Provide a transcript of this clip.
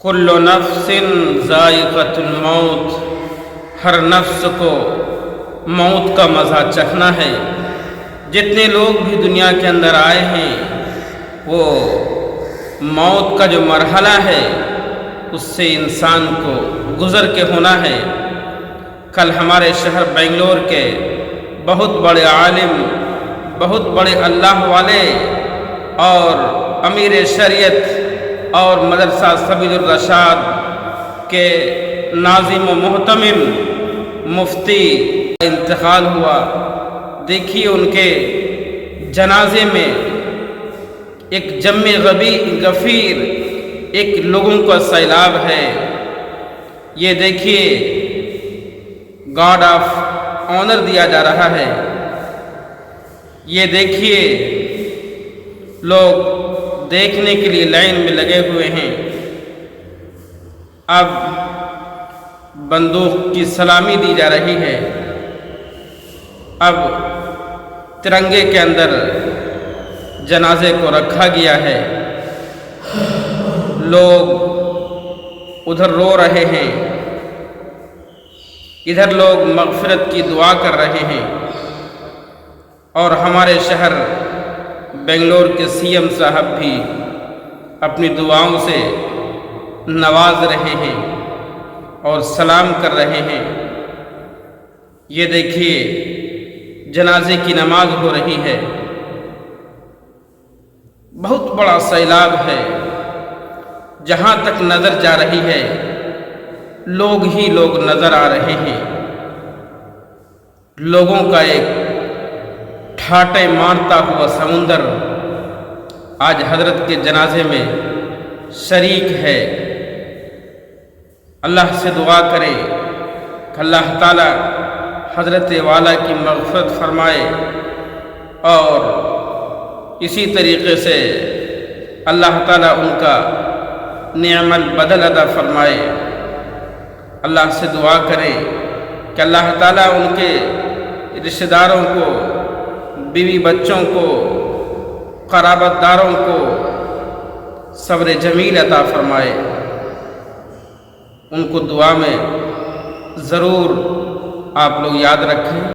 کل نفس ذائقۃ الموت، ہر نفس کو موت کا مزہ چکھنا ہے۔ جتنے لوگ بھی دنیا کے اندر آئے ہیں وہ موت کا جو مرحلہ ہے اس سے انسان کو گزر کے ہونا ہے۔ کل ہمارے شہر بنگلور کے بہت بڑے عالم، بہت بڑے اللہ والے اور امیر شریعت اور مدرسہ سبیل الرشاد کے ناظم و محتمم مفتی انتقال ہوا۔ دیکھیے ان کے جنازے میں ایک جم غفیر ایک لوگوں کا سیلاب ہے۔ یہ دیکھیے گارڈ آف آنر دیا جا رہا ہے۔ یہ دیکھیے لوگ دیکھنے کے لیے لائن میں لگے ہوئے ہیں۔ اب بندوق کی سلامی دی جا رہی ہے۔ اب ترنگے کے اندر جنازے کو رکھا گیا ہے۔ لوگ ادھر رو رہے ہیں، ادھر لوگ مغفرت کی دعا کر رہے ہیں، اور ہمارے شہر بنگلور کے سی ایم صاحب بھی اپنی دعاؤں سے نواز رہے ہیں اور سلام کر رہے ہیں۔ یہ دیکھیے جنازے کی نماز ہو رہی ہے۔ بہت بڑا سیلاب ہے، جہاں تک نظر جا رہی ہے لوگ ہی لوگ نظر آ رہے ہیں۔ لوگوں کا ایک ٹھاٹے مارتا ہوا سمندر آج حضرت کے جنازے میں شریک ہے۔ اللہ سے دعا کرے کہ اللہ تعالی حضرت والا کی مغفرت فرمائے، اور اسی طریقے سے اللہ تعالی ان کا نعم البدل عطا فرمائے۔ اللہ سے دعا کرے کہ اللہ تعالی ان کے رشتہ داروں کو، بیوی بچوں کو، قرابت داروں کو صبر جمیل عطا فرمائے۔ ان کو دعا میں ضرور آپ لوگ یاد رکھیں۔